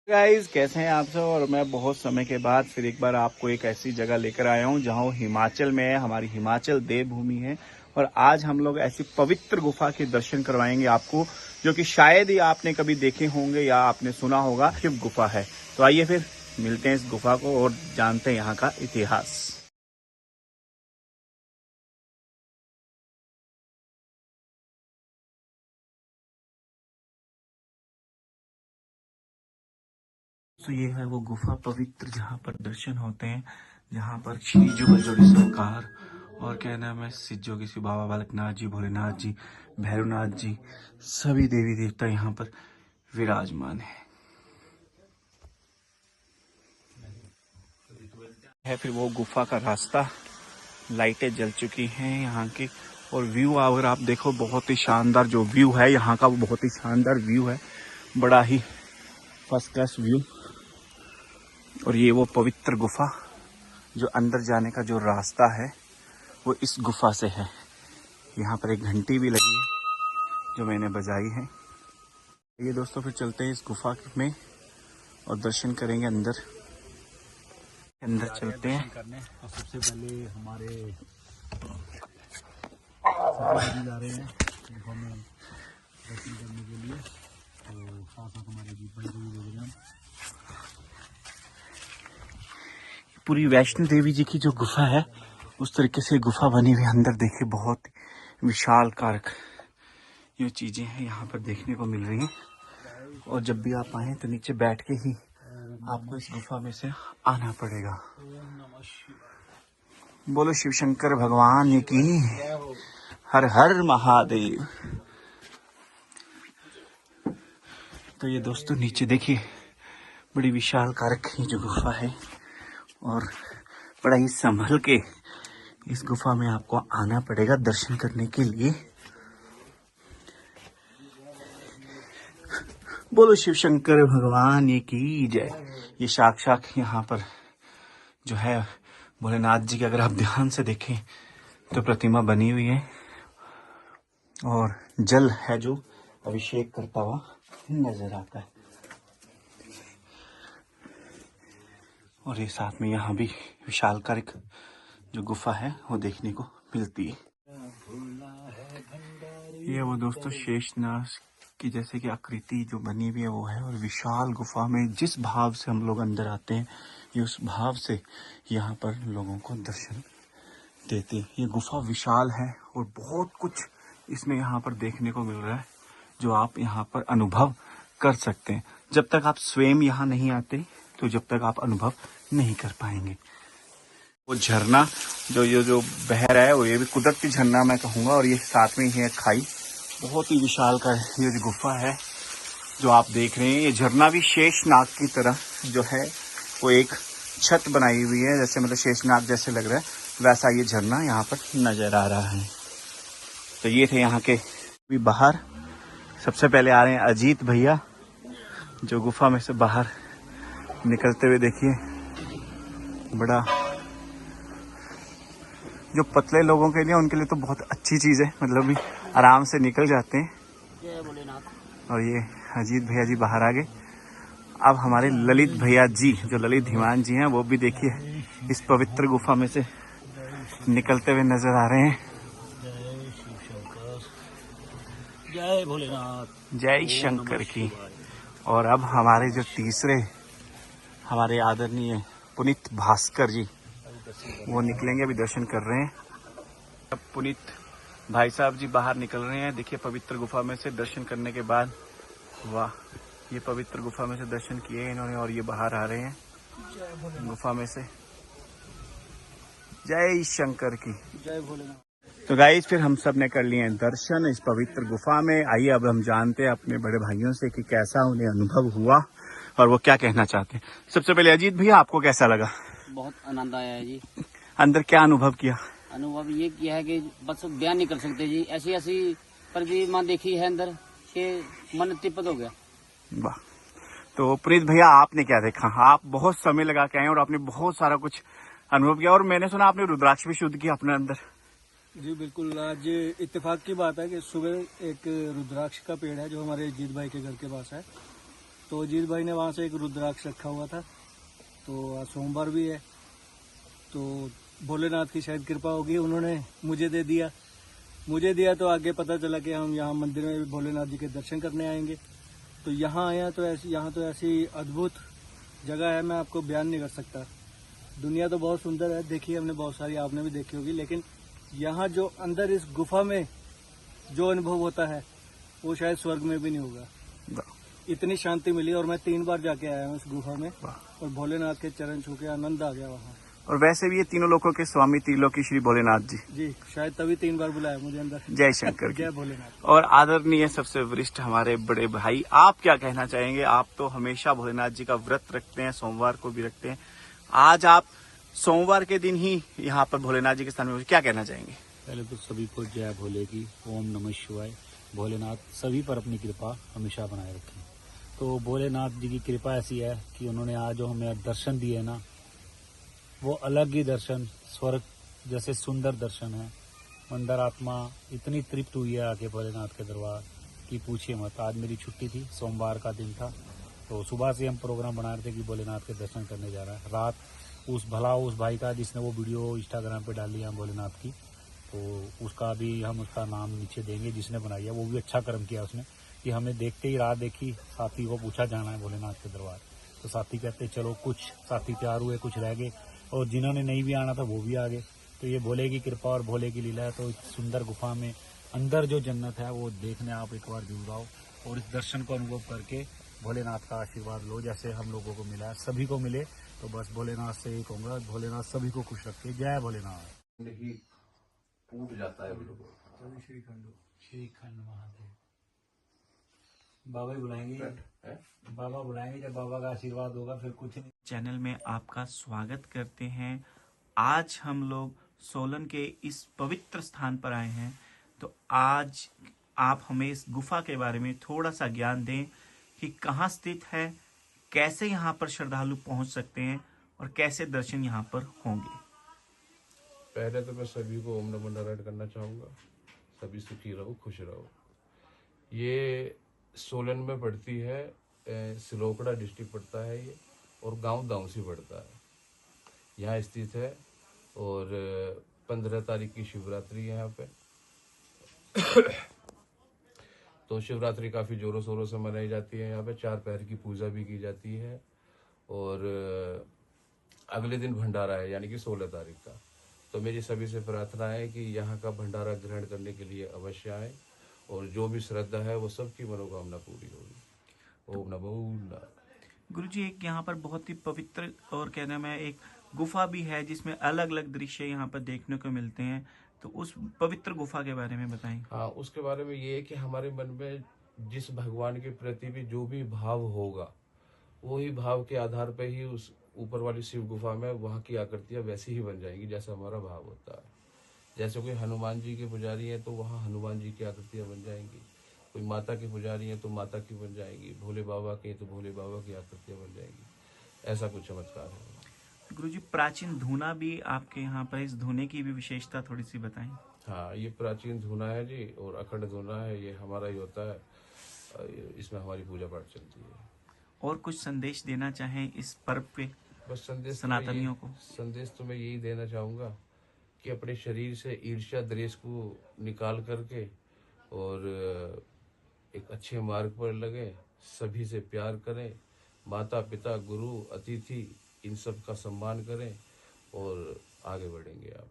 Guys, कैसे हैं आप सब। और मैं बहुत समय के बाद फिर एक बार आपको एक ऐसी जगह लेकर आया हूं जहां हिमाचल में है, हमारी हिमाचल देवभूमि है। और आज हम लोग ऐसी पवित्र गुफा के दर्शन करवाएंगे आपको, जो कि शायद ही आपने कभी देखे होंगे या आपने सुना होगा। शिव गुफा है। तो आइए फिर मिलते हैं इस गुफा को और जानते हैं यहाँ का इतिहास। तो ये है वो गुफा पवित्र जहाँ पर दर्शन होते हैं, जहाँ पर श्री जो बजोड़ी सरकार और क्या नाम है सिद्धो किसी बाबा बालकनाथ जी, भोलेनाथ जी, भैरवनाथ जी, सभी देवी देवता यहाँ पर विराजमान है। फिर वो गुफा का रास्ता, लाइटें जल चुकी हैं यहाँ की। और व्यू अगर आप देखो, बहुत ही शानदार जो व्यू है यहाँ का, वो बहुत ही शानदार व्यू है, बड़ा ही फर्स्ट क्लास व्यू। और ये वो पवित्र गुफा, जो अंदर जाने का जो रास्ता है वो इस गुफा से है। यहाँ पर एक घंटी भी लगी है जो मैंने बजाई है। ये दोस्तों फिर चलते हैं इस गुफा में और दर्शन करेंगे। अंदर चलते हैं करने। और सबसे पहले हमारे जा रहे हैं गुफा में दर्शन करने के लिए। तो साथ साथ हमारे जीत भाई को भी दे रहे हैं। पूरी वैष्णो देवी जी की जो गुफा है उस तरीके से गुफा बनी हुई। अंदर देखिए, बहुत विशाल कारक ये चीजें हैं यहाँ पर देखने को मिल रही हैं। और जब भी आप आए तो नीचे बैठ के ही आपको इस गुफा में से आना पड़ेगा। बोलो शिव शंकर भगवान की, हर हर महादेव। तो ये दोस्तों नीचे देखिए, बड़ी विशाल कारक ये जो गुफा है, और बड़ा ही संभल के इस गुफा में आपको आना पड़ेगा दर्शन करने के लिए। बोलो शिव शंकर भगवान की जय। ये साक्षात यहाँ पर जो है भोलेनाथ जी की अगर आप ध्यान से देखें तो प्रतिमा बनी हुई है, और जल है जो अभिषेक करता हुआ नजर आता है। और ये साथ में यहाँ भी विशालकारिक जो गुफा है वो देखने को मिलती है। ये वो दोस्तों शेषनाग की जैसे कि आकृति जो बनी हुई है वो है। और विशाल गुफा में जिस भाव से हम लोग अंदर आते हैं, ये उस भाव से यहाँ पर लोगों को दर्शन देते हैं। ये गुफा विशाल है और बहुत कुछ इसमें यहाँ पर देखने को मिल रहा है, जो आप यहाँ पर अनुभव कर सकते हैं। जब तक आप स्वयं यहाँ नहीं आते तो जब तक आप अनुभव नहीं कर पाएंगे। वो झरना जो ये जो बह रहा है, वो ये भी कुदरती झरना मैं कहूँगा। और ये साथ में ही है खाई, बहुत ही विशाल का ये जो गुफा है जो आप देख रहे हैं। ये झरना भी शेषनाग की तरह जो है वो एक छत बनाई हुई है, जैसे मतलब शेषनाग जैसे लग रहा है, वैसा ये झरना यहाँ पर नजर आ रहा है। तो ये थे यहाँ के भी बाहर। सबसे पहले आ रहे हैं अजीत भैया, जो गुफा में से बाहर निकलते हुए देखिए, बड़ा जो पतले लोगों के लिए, उनके लिए तो बहुत अच्छी चीज़ है, मतलब भी आराम से निकल जाते हैं। और ये अजीत भैया जी बाहर आ गए। अब हमारे ललित भैया जी, जो ललित धीमान जी हैं, वो भी देखिए इस पवित्र गुफा में से निकलते हुए नजर आ रहे हैं। जय भोलेनाथ, जय शंकर की। और अब हमारे जो तीसरे हमारे आदरणीय पुनीत भास्कर जी, वो निकलेंगे, अभी दर्शन कर रहे हैं। अब पुनीत भाई साहब जी बाहर निकल रहे हैं। देखिए पवित्र गुफा में से दर्शन करने के बाद, वाह, ये पवित्र गुफा में से दर्शन किए इन्होंने और ये बाहर आ रहे हैं गुफा में से। जय शंकर की, जय भोलेनाथ। तो गाइस फिर हम सब ने कर लिए दर्शन इस पवित्र गुफा में। आइए अब हम जानते हैं अपने बड़े भाइयों से कि कैसा उन्हें अनुभव हुआ और वो क्या कहना चाहते हैं। सबसे पहले अजीत भैया, आपको कैसा लगा? बहुत आनंद आया है जी। अंदर क्या अनुभव किया? अनुभव ये किया है कि बस बयान नहीं कर सकते जी। ऐसी ऐसी प्रतिमा देखी है अंदर के मन तृप्त हो गया। वाह। तो पुनीत भैया, आपने क्या देखा? आप बहुत समय लगा के आए और आपने बहुत सारा कुछ अनुभव किया, और मैंने सुना आपने रुद्राक्ष भी शुद्ध किया अपने अंदर। जी बिल्कुल, आज इत्तेफाक की बात है कि सुबह एक रुद्राक्ष का पेड़ है जो हमारे जीत भाई के घर के पास है, तो अजीत भाई ने वहाँ से एक रुद्राक्ष रखा हुआ था। तो आज सोमवार भी है, तो भोलेनाथ की शायद कृपा होगी, उन्होंने मुझे दिया तो आगे पता चला कि हम यहाँ मंदिर में भी भोलेनाथ जी के दर्शन करने आएंगे। तो यहाँ आया तो ऐसी अद्भुत जगह है, मैं आपको बयान नहीं कर सकता। दुनिया तो बहुत सुंदर है, देखी हमने बहुत सारी, आपने भी देखी होगी, लेकिन यहाँ जो अंदर इस गुफा में जो अनुभव होता है वो शायद स्वर्ग में भी नहीं होगा। इतनी शांति मिली, और मैं 3 बार जाके आया हूँ इस गुफा में, और भोलेनाथ के चरण छू के आनंद आ गया वहाँ। और वैसे भी ये तीनों लोकों के स्वामी त्रिलोकी श्री भोलेनाथ जी शायद तभी 3 बार बुलाया मुझे अंदर। जय शंकर जय भोलेनाथ। और आदरणीय सबसे वरिष्ठ हमारे बड़े भाई, आप क्या कहना चाहेंगे? आप तो हमेशा भोलेनाथ जी का व्रत रखते हैं, सोमवार को भी रखते हैं, आज आप सोमवार के दिन ही यहाँ पर भोलेनाथ जी के स्थान में, क्या कहना चाहेंगे? पहले तो सभी को जय भोले की, ओम नमः शिवाय। भोलेनाथ सभी पर अपनी कृपा हमेशा बनाए रखें। तो भोलेनाथ जी की कृपा ऐसी है कि उन्होंने आज जो हमें दर्शन दिए ना, वो अलग ही दर्शन, स्वर्ग जैसे सुंदर दर्शन है। अंदर आत्मा इतनी तृप्त हुई है आके भोलेनाथ के दरबार की पूछिए मत। आज मेरी छुट्टी थी, सोमवार का दिन था, तो सुबह से हम प्रोग्राम बना रहे थे कि भोलेनाथ के दर्शन करने जा रहा है। रात उस भाई का जिसने वो वीडियो इंस्टाग्राम पे डाली है भोलेनाथ की, तो उसका भी हम उसका नाम नीचे देंगे, जिसने बनाई है। वो भी अच्छा कर्म किया उसने कि हमें देखते ही रात देखी, साथी को पूछा जाना है भोलेनाथ के दरबार, तो साथी कहते चलो, कुछ साथी तैयार हुए, कुछ रह गए, और जिन्होंने नहीं भी आना था वो भी आ गए। तो ये भोले की कृपा और भोले की लीला है। तो इस सुंदर गुफा में अंदर जो जन्नत है वो देखने आप एक बार जरूर आओ, और इस दर्शन को अनुभव करके भोलेनाथ का आशीर्वाद लो, जैसे हम लोगों को मिला है, सभी को मिले। तो बस भोलेनाथ से यही कहूँगा, भोलेनाथ सभी को खुश रखे। जय भोलेनाथ। ही टूट जाता है बिल्कुल। श्रीखंड महादेव। बाबा ही बुलाएंगे, बाबा बुलाएंगे, जब बाबा का आशीर्वाद होगा फिर कुछ नहीं। चैनल में आपका स्वागत करते हैं। आज हम लोग सोलन के इस पवित्र स्थान पर आए हैं, तो आज आप हमें इस गुफा के बारे में थोड़ा सा ज्ञान दें कि कहाँ स्थित है, कैसे यहाँ पर श्रद्धालु पहुँच सकते हैं, और कैसे दर्शन यहाँ पर होंगे। पहले तो मैं सभी को ओम नमः नारायण करना चाहूँगा। सभी सुखी रहो, खुश रहो। ये सोलन में पड़ती है, सिलोकड़ा डिस्ट्रिक्ट पड़ता है ये, और गांव दाऊसी पड़ता है, यहाँ स्थित है। और 15 तारीख की शिवरात्रि है यहाँ पे। तो शिवरात्रि काफ़ी ज़ोरों शोरों से मनाई जाती है। यहाँ पे 4 पहर की पूजा भी की जाती है, और अगले दिन भंडारा है, यानी कि 16 तारीख का। तो मेरी सभी से प्रार्थना है कि यहाँ का भंडारा ग्रहण करने के लिए अवश्य आए, और जो भी श्रद्धा है वो सबकी मनोकामना पूरी होगी। ओम नमो नारायण। गुरुजी, एक यहाँ पर बहुत ही पवित्र और क्या नाम है, एक गुफा भी है जिसमें अलग अलग दृश्य यहाँ पर देखने को मिलते हैं, तो उस पवित्र गुफा के बारे में बताएं। हाँ, उसके बारे में ये है कि हमारे मन में जिस भगवान के प्रति भी जो भी भाव होगा, वही भाव के आधार पर ही उस ऊपर वाली शिव गुफा में वहाँ की आकृतियाँ वैसी ही बन जाएंगी जैसा हमारा भाव होता है। जैसे कोई हनुमान जी के पुजारी हैं तो वहाँ हनुमान जी की आकृतियाँ बन जाएंगी, कोई माता के पुजारी हैं तो माता की बन जाएंगी, भोले बाबा के तो भोले बाबा की आकृतियाँ बन जाएंगी। ऐसा कुछ चमत्कार है। गुरुजी, प्राचीन धूना भी आपके यहाँ पर, इस धूने की भी विशेषता थोड़ी सी बताएं। हाँ, ये प्राचीन धूना है जी, और अखंड धूना है, ये हमारा ही होता है। इसमें हमारी पूजा पाठ चलती है। और कुछ संदेश देना चाहें इस पर्व पे बस संदेश सनातनियों को? संदेश तो मैं यही देना चाहूँगा कि अपने शरीर से ईर्ष्या द्वेष को निकाल करके और एक अच्छे मार्ग पर लगे, सभी से प्यार करें, माता पिता गुरु अतिथि इन सब का सम्मान करें, और आगे बढ़ेंगे आप।